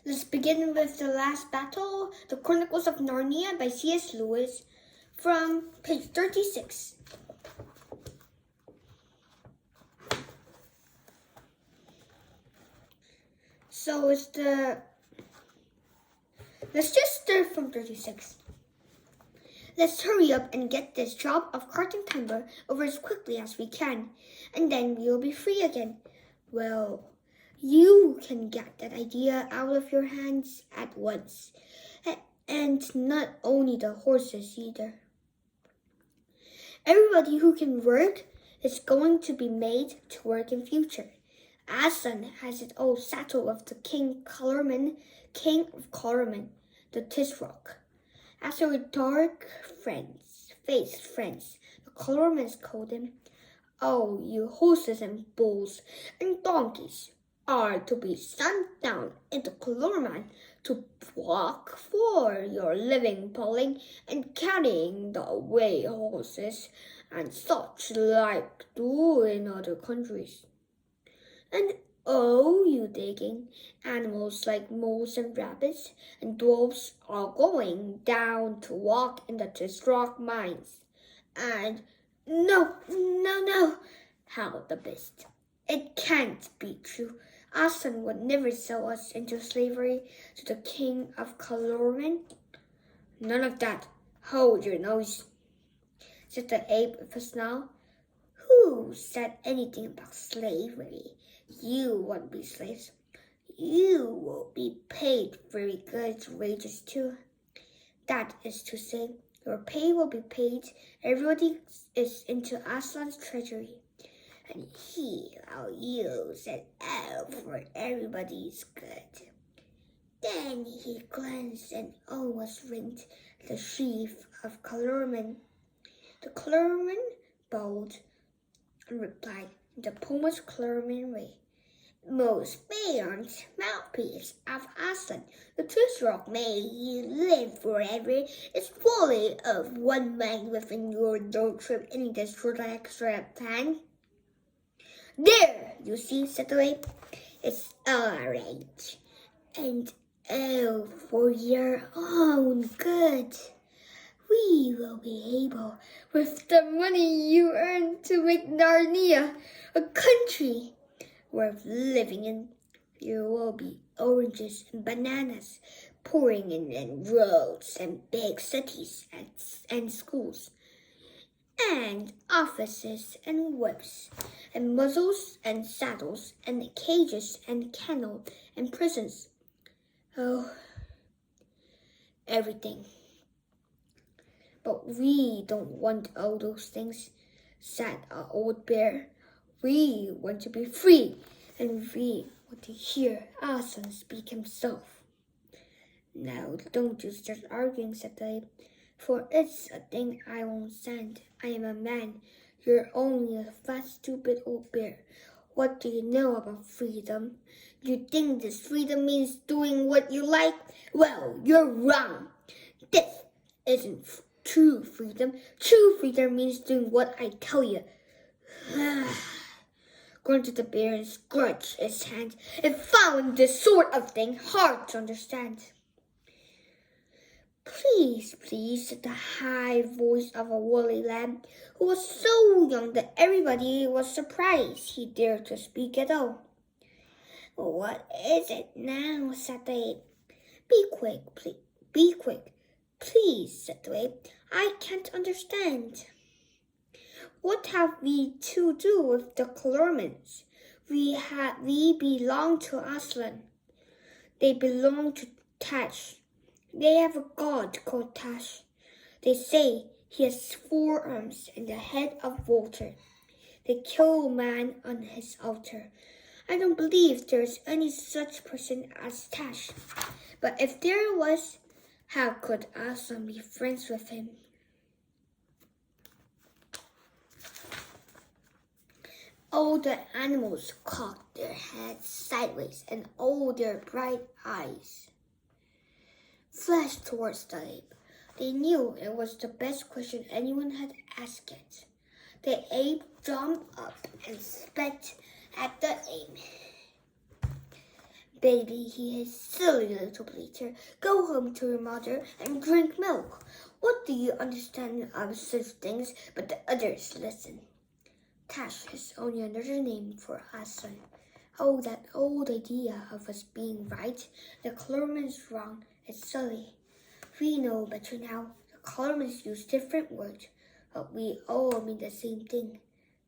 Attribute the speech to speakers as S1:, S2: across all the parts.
S1: Let's begin with The Last Battle, The Chronicles of Narnia by C.S. Lewis, from page 36. Let's just start from 36. Let's hurry up and get this job of carting timber over as quickly as we can, and then we'll be free again. Well, you can get that idea out of your hands at once. And not only the horses either. Everybody who can work is going to be made to work in future. Aslan has it all settled with the King of Colorman, the Tisroc. As our faced friends, the Colormans called him, "Oh, you horses and bulls and donkeys are to be sent down into Colorman to walk for your living, pulling and carrying the away horses and such like do in other countries. And oh, you digging animals like moles and rabbits and dwarfs are going down to walk in the Tisroc mines. And no, howled the beast. It can't be true. Aslan would never sell us into slavery to the King of Colorman." "None of that. Hold your nose," said the ape with a snarl. "Who said anything about slavery? You won't be slaves. You will be paid very good wages too. That is to say, your pay will be paid. Everybody is into Aslan's treasury, and he will use it all for everybody's good." Then he glanced and almost winked the chief of Colorman. The Colorman bowed and replied in the pompous Colorman way, "Most beyond mouthpiece of Aslan, the Tisroc may he live forever is fully of one mind within your doctrine in this short extra time." "There, you see," said the ape. "It's all right. And all for your own good. We will be able, with the money you earn, to make Narnia a country worth living in. There will be oranges and bananas pouring in, and roads and big cities and schools, and offices and whips, and muzzles and saddles, and cages and kennels and prisons. Oh, everything. But we don't want all those things," said our old bear. "We want to be free, and we want to hear Aslan speak himself." "Now, don't you start arguing," said the ape, "for it's a thing I won't stand. I am a man. You're only a fat, stupid old bear. What do you know about freedom? You think this freedom means doing what you like? Well, you're wrong. This isn't true freedom. True freedom means doing what I tell you." Grunted the bear and scratched his hand and found this sort of thing hard to understand. Please," said the high voice of a woolly lamb, who was so young that everybody was surprised he dared to speak at all. "What is it now?" said the ape. Be quick, please," said the ape. "I can't understand." "What have we to do with the Colormans? We belong to Aslan. They belong to Tash. They have a god called Tash. They say he has 4 arms and the head of water. They kill man on his altar. I don't believe there's any such person as Tash. But if there was, how could Aslan be friends with him?" All the animals cocked their heads sideways, and all their bright eyes flashed towards the ape. They knew it was the best question anyone had asked it. The ape jumped up and spat at the ape. Baby, he is silly little bleater. Go home to your mother and drink milk. What do you understand of such things? But the others listen. Tash is only another name for Aslan. Oh, that old idea of us being right, the colorman's wrong, is silly. We know better now. The colormans use different words, but we all mean the same thing.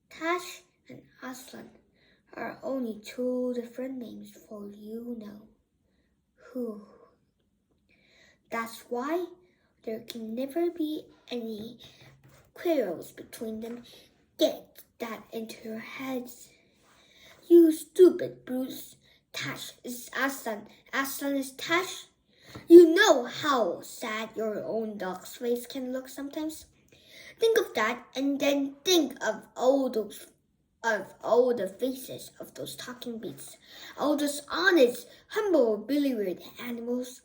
S1: Tash and Aslan are only two different names for you know who. That's why there can never be any quarrels between them. Get that into your heads. You stupid Bruce. Tash is Aslan. Aslan is Tash. You know how sad your own dog's face can look sometimes. Think of that, and then think of all the faces of those talking beasts, all those honest, humble, billy-eared animals.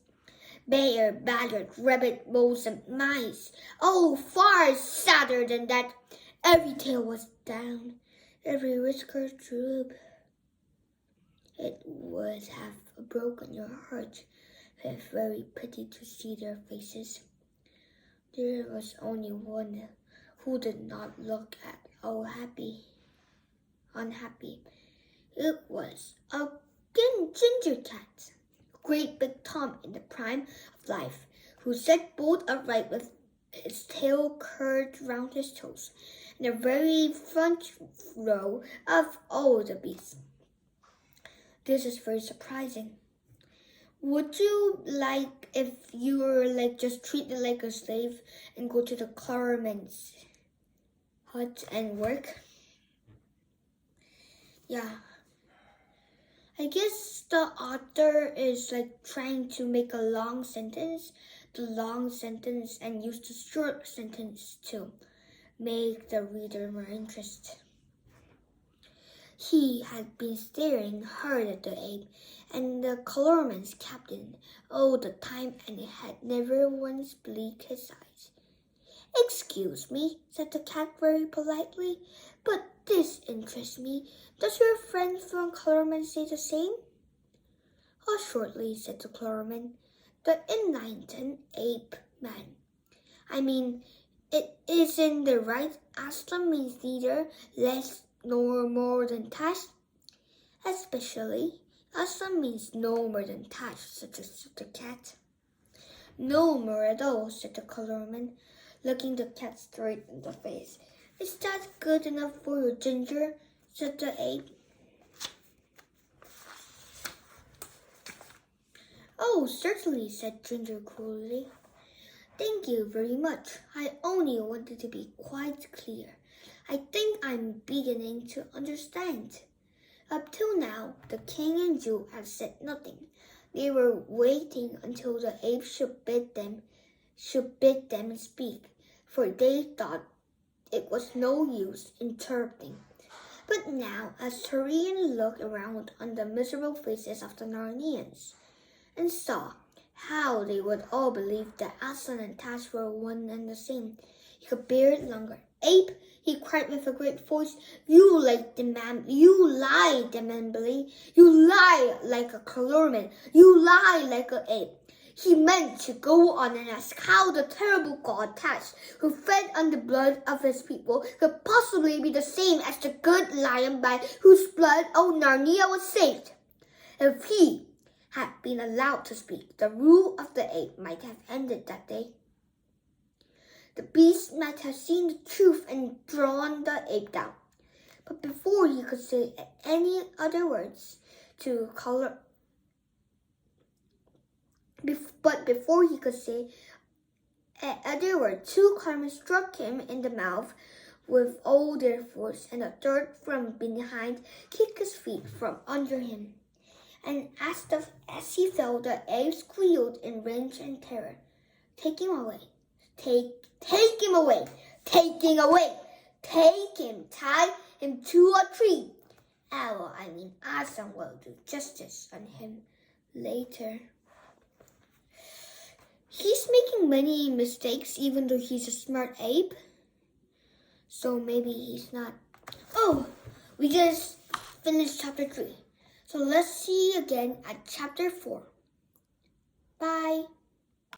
S1: Bear, badger, rabbit, moles, and mice. Oh, far sadder than that. Every tail was down, every whisker droop. It would have broken your heart, but very pity to see their faces. There was only one who did not look at all unhappy. It was a ginger cat, great big Tom in the prime of life, who sat bolt upright with his tail curled round his toes, in the very front row of all the beasts. This is very surprising. Would you like if you were just treated like a slave and go to the colorman's hut and work? Yeah. I guess the author is trying to make a long sentence, and use the short sentence to make the reader more interested. He had been staring hard at the ape and the colorman's captain all the time, and he had never once blinked his eyes. "Excuse me," said the cat very politely, "but this interests me. Does your friend from Colorman say the same?" "Shortly," said the Colorman, "the enlightened ape man. I mean, it isn't the right. Aslan means neither less nor more than Tash. Especially, Aslan means no more than Tash," suggested the cat. "No more at all," said the Colorman, looking the cat straight in the face. "Is that good enough for you, Ginger?" said the ape. "Oh, certainly," said Ginger coolly. "Thank you very much. I only wanted to be quite clear. I think I'm beginning to understand." Up till now, the king and Jew had said nothing. They were waiting until the ape should bid them speak, for they thought it was no use interrupting. But now a Syrian looked around on the miserable faces of the Narnians and saw how they would all believe that Aslan and Tash were one and the same. He could bear it longer. "Ape," he cried with a great voice, you lie demandingly. You lie like a colorman. You lie like an ape." He meant to go on and ask how the terrible god Tash, who fed on the blood of his people, could possibly be the same as the good lion by whose blood old Narnia was saved. If he had been allowed to speak, the rule of the ape might have ended that day. The beast might have seen the truth and drawn the ape down. But before he could say any other words, two colormen struck him in the mouth with all their force, and a third from behind kicked his feet from under him. And as he fell, the ape squealed in rage and terror. "Take him away! Take him away! Taking away! Take him! Tie him to a tree! Aslan will do justice on him later." He's making many mistakes, even though he's a smart ape. So maybe he's not. Oh, we just finished chapter 3. So So let's see again at chapter 4.